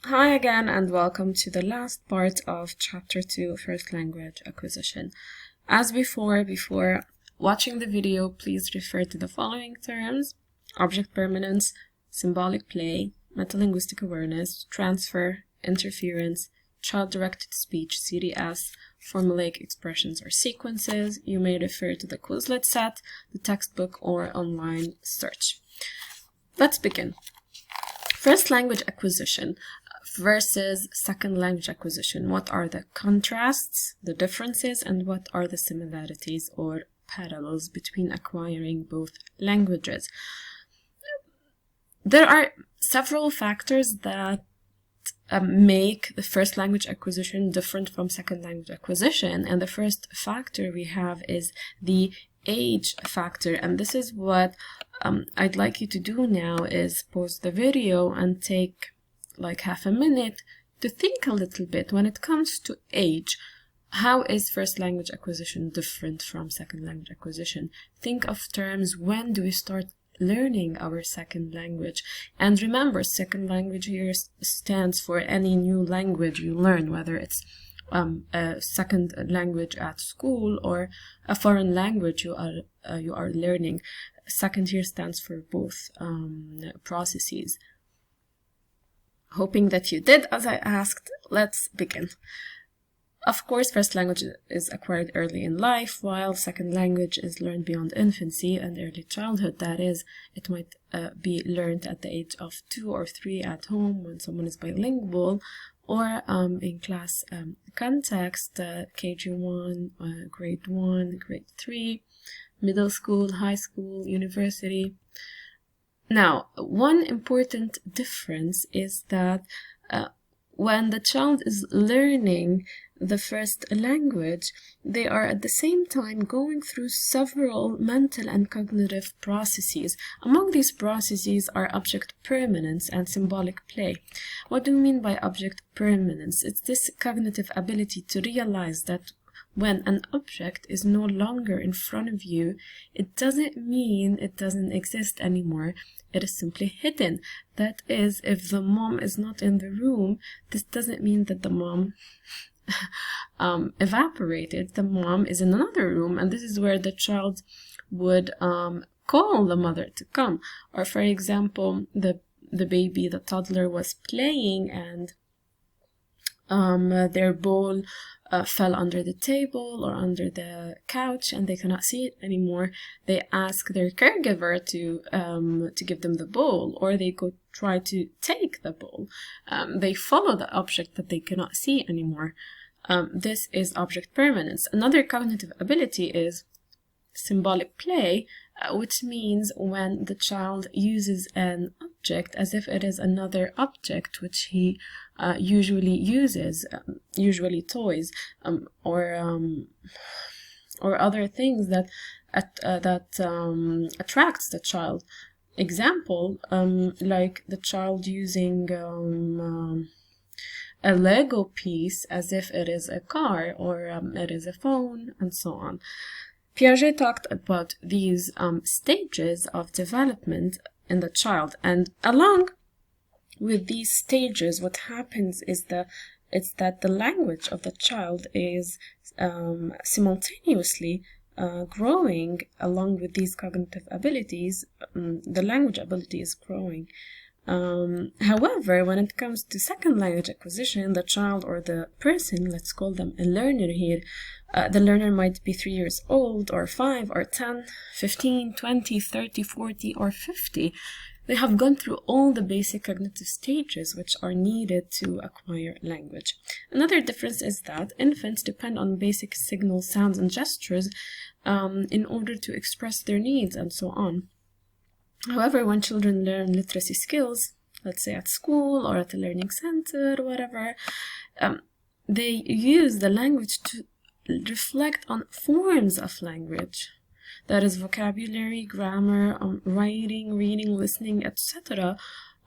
Hi again and welcome to the last part of Chapter 2, First Language Acquisition. As before watching the video, please refer to the following terms: object permanence, symbolic play, metalinguistic awareness, transfer, interference, child-directed speech, CDS, formulaic expressions or sequences. You may refer to the Quizlet set, the textbook, or online search. Let's begin. First language acquisition versus second language acquisition. What are the contrasts, the differences, and what are the similarities or parallels between acquiring both languages? There are several factors that make the first language acquisition different from second language acquisition, and the first factor we have is the age factor, and this is what I'd like you to do now is pause the video and take like half a minute to think a little bit when it comes to age. How is first language acquisition different from second language acquisition? Think of terms. When do we start learning our second language? And remember, second language here stands for any new language you learn, whether it's a second language at school or a foreign language you are learning. Second here stands for both processes. Hoping that you did as I asked, let's begin. Of course, first language is acquired early in life, while second language is learned beyond infancy and early childhood. That is, it might be learned at the age of 2 or 3 at home when someone is bilingual, or in class context, KG1, grade 1, grade 3, middle school, high school, university. Now, one important difference is that when the child is learning the first language, they are at the same time going through several mental and cognitive processes. Among these processes are object permanence and symbolic play. What do we mean by object permanence? It's this cognitive ability to realize that when an object is no longer in front of you, it doesn't mean it doesn't exist anymore. It is simply hidden. That is, if the mom is not in the room, this doesn't mean that the mom evaporated. The mom is in another room, and this is where the child would call the mother to come. Or for example, the baby, the toddler was playing and their bowl fell under the table or under the couch and they cannot see it anymore. They ask their caregiver to give them the bowl, or they go try to take the bowl. They follow the object that they cannot see anymore. This is object permanence. Another cognitive ability is symbolic play, which means when the child uses an object as if it is another object which he usually uses, usually toys, or other things that attracts the child. Example, like the child using a Lego piece as if it is a car or it is a phone, and so on. Piaget talked about these stages of development in the child, and along with these stages, what happens is that the language of the child is simultaneously growing along with these cognitive abilities. The language ability is growing. However, when it comes to second language acquisition, the child or the person, let's call them a learner here, the learner might be 3 years old, or 5, or 10, 15, 20, 30, 40, or 50. They have gone through all the basic cognitive stages which are needed to acquire language. Another difference is that infants depend on basic signals, sounds, and gestures in order to express their needs and so on. However, when children learn literacy skills, let's say at school or at a learning center, whatever, they use the language to reflect on forms of language. That is vocabulary, grammar, writing, reading, listening, etc.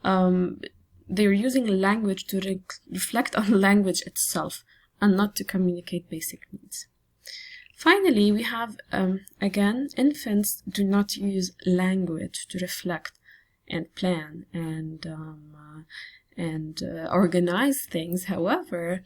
They're using language to reflect on language itself and not to communicate basic needs. Finally, we have, again, infants do not use language to reflect and plan and and organize things. However,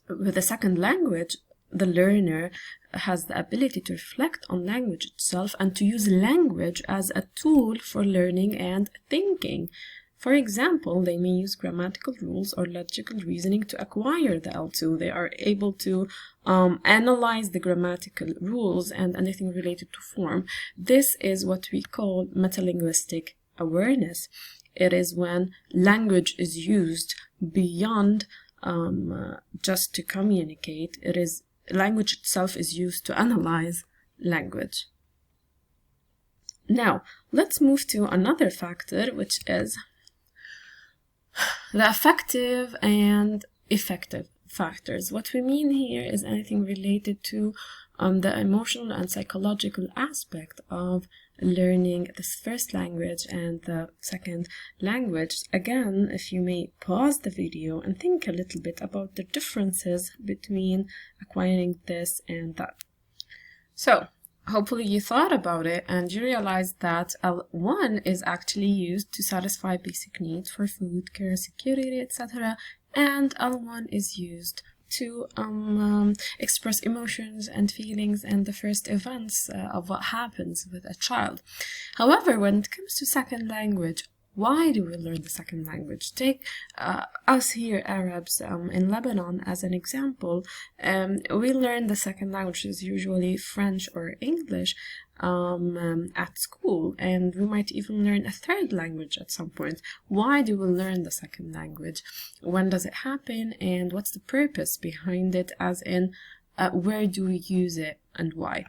with a second language, the learner has the ability to reflect on language itself and to use language as a tool for learning and thinking. For example, they may use grammatical rules or logical reasoning to acquire the L2. They are able to analyze the grammatical rules and anything related to form. This is what we call metalinguistic awareness. It is when language is used beyond just to communicate. It is language itself is used to analyze language. Now, let's move to another factor, which is the affective and effective factors. What we mean here is anything related to the emotional and psychological aspect of learning this first language and the second language. Again, if you may pause the video and think a little bit about the differences between acquiring this and that. So, hopefully you thought about it and you realized that L1 is actually used to satisfy basic needs for food, care, security, etc. And L1 is used to express emotions and feelings and the first events of what happens with a child. However, when it comes to second language, why do we learn the second language? Take us here, Arabs, in Lebanon as an example. We learn the second language is usually French or English at school, and we might even learn a third language at some point. Why do we learn the second language? When does it happen, and what's the purpose behind it, as in where do we use it and why?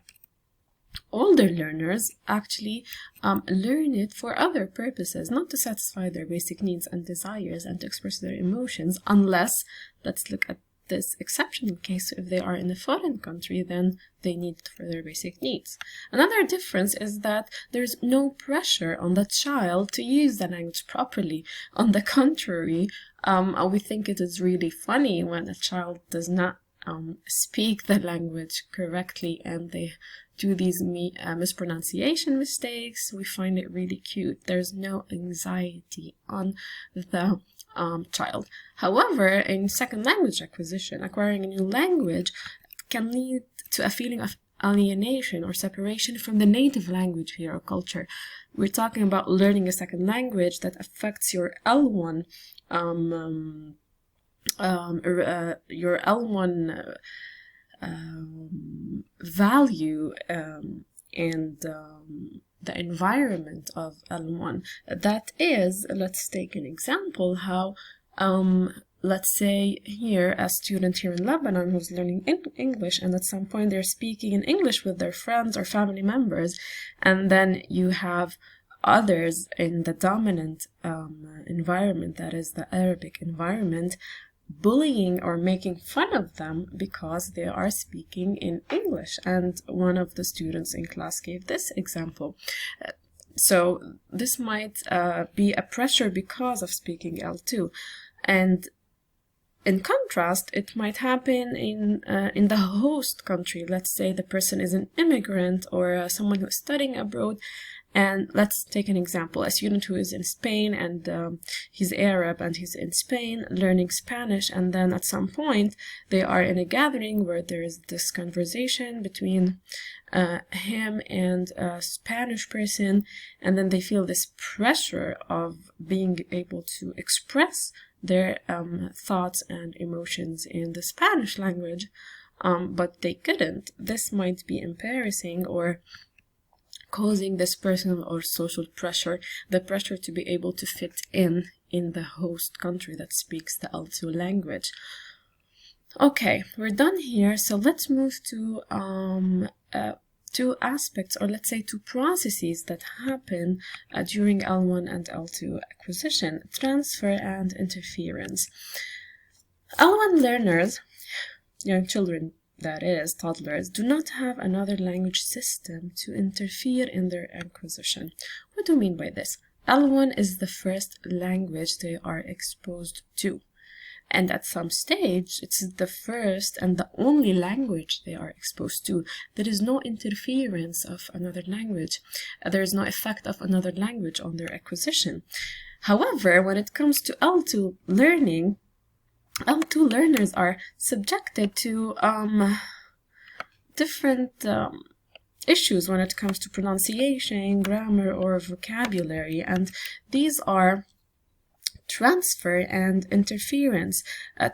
Older learners actually learn it for other purposes, not to satisfy their basic needs and desires and to express their emotions, unless, let's look at this exceptional case, if they are in a foreign country, then they need it for their basic needs. Another difference is that there's no pressure on the child to use the language properly. On the contrary, we think it is really funny when a child does not speak the language correctly and they do these mispronunciation mistakes. We find it really cute. There's no anxiety on the child. However, in second language acquisition, acquiring a new language can lead to a feeling of alienation or separation from the native language here or culture. We're talking about learning a second language that affects your L1 your L1 value and the environment of L1. That is, let's take an example how, let's say here, a student here in Lebanon who's learning English, and at some point they're speaking in English with their friends or family members, and then you have others in the dominant environment, that is the Arabic environment, bullying or making fun of them because they are speaking in English. And one of the students in class gave this example. So this might be a pressure because of speaking L2. And in contrast, it might happen in the host country. Let's say the person is an immigrant or someone who is studying abroad. And let's take an example, a student who is in Spain and he's Arab and he's in Spain learning Spanish, and then at some point they are in a gathering where there is this conversation between him and a Spanish person, and then they feel this pressure of being able to express their thoughts and emotions in the Spanish language, but they couldn't. This might be embarrassing or causing this personal or social pressure, the pressure to be able to fit in the host country that speaks the L2 language. Okay, we're done here, so let's move to two aspects, or let's say two processes that happen during L1 and L2 acquisition: transfer and interference. L1 learners, young children, that is, toddlers, do not have another language system to interfere in their acquisition. What do we mean by this? L1 is the first language they are exposed to. And at some stage, it's the first and the only language they are exposed to. There is no interference of another language. There is no effect of another language on their acquisition. However, when it comes to L2 learning, L2 learners are subjected to different issues when it comes to pronunciation, grammar, or vocabulary, and these are transfer and interference.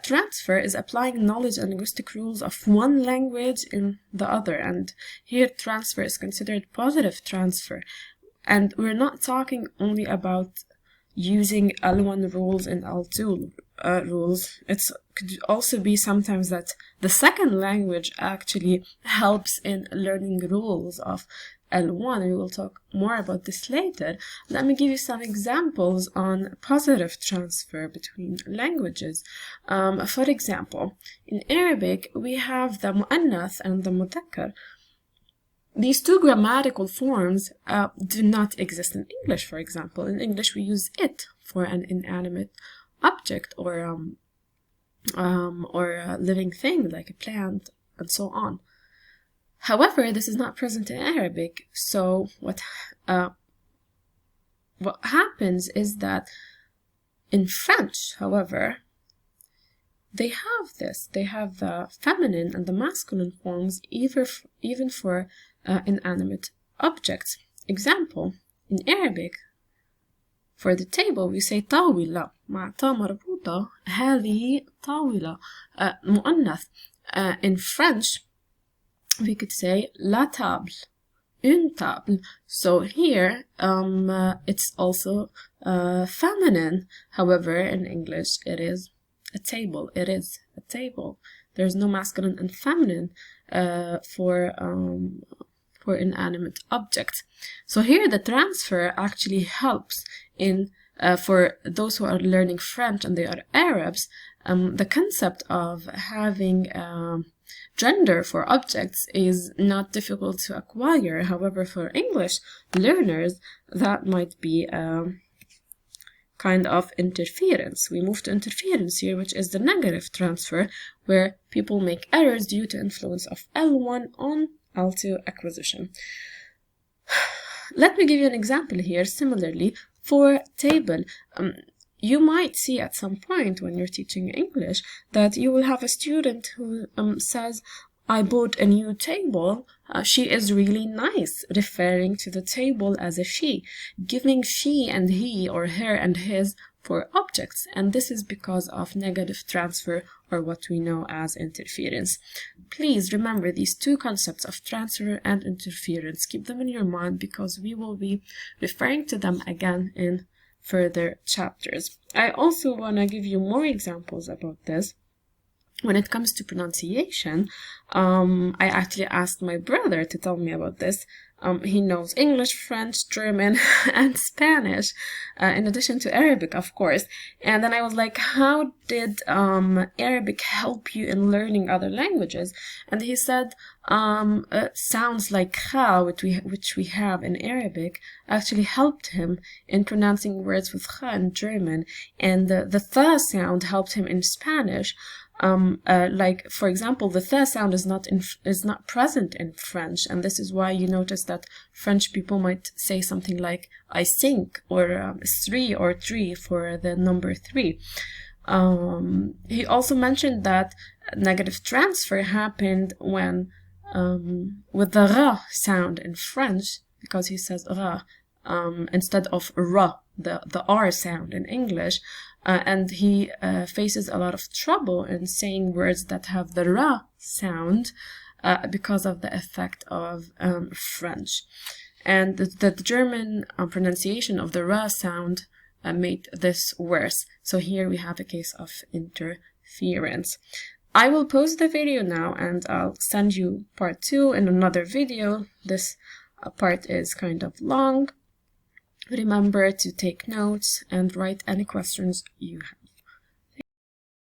Transfer is applying knowledge and linguistic rules of one language in the other, and here transfer is considered positive transfer. And we're not talking only about using L1 rules and L2 rules. It could also be sometimes that the second language actually helps in learning rules of L1. We will talk more about this later. Let me give you some examples on positive transfer between languages. For example, in Arabic, we have the mu'annath and the mudhakkar. These two grammatical forms do not exist in English, for example. In English, we use it for an inanimate object or a living thing like a plant and so on. However, this is not present in Arabic, so what happens is that in French, however, they have this. They have the feminine and the masculine forms even for inanimate objects. Example, in Arabic, for the table, we say طاولة مع تا مربوطة. هذه طاولة مؤنث. In French, we could say la table, une table. So here, it's also feminine. However, in English, it is a table. It is a table. There's no masculine and feminine for inanimate objects. So here, the transfer actually helps in for those who are learning French and they are Arabs. The concept of having gender for objects is not difficult to acquire. However, for English learners, that might be kind of interference. We move to interference here, which is the negative transfer, where people make errors due to influence of L1 on L2 acquisition. Let me give you an example here. Similarly, for table, you might see at some point when you're teaching English that you will have a student who says, I bought a new table. She is really nice, referring to the table as a she, giving she and he or her and his for objects. And this is because of negative transfer, or what we know as interference. Please remember these two concepts of transfer and interference. Keep them in your mind because we will be referring to them again in further chapters. I also want to give you more examples about this. When it comes to pronunciation, I actually asked my brother to tell me about this. He knows English, French, German, and Spanish, in addition to Arabic, of course. And then I was like, how did Arabic help you in learning other languages? And he said, sounds like kha, which we have in Arabic, actually helped him in pronouncing words with kha in German. And the tha sound helped him in Spanish. Like, for example, the th sound is not present in French, and this is why you notice that French people might say something like I think, or 3 or 3 for the number 3. He also mentioned that negative transfer happened when with the ra sound in French, because he says ra instead of ra, the R sound in English. And he faces a lot of trouble in saying words that have the ra sound because of the effect of French. And the German pronunciation of the ra sound made this worse. So here we have a case of interference. I will pause the video now and I'll send you part 2 in another video. This part is kind of long. Remember to take notes and write any questions you have.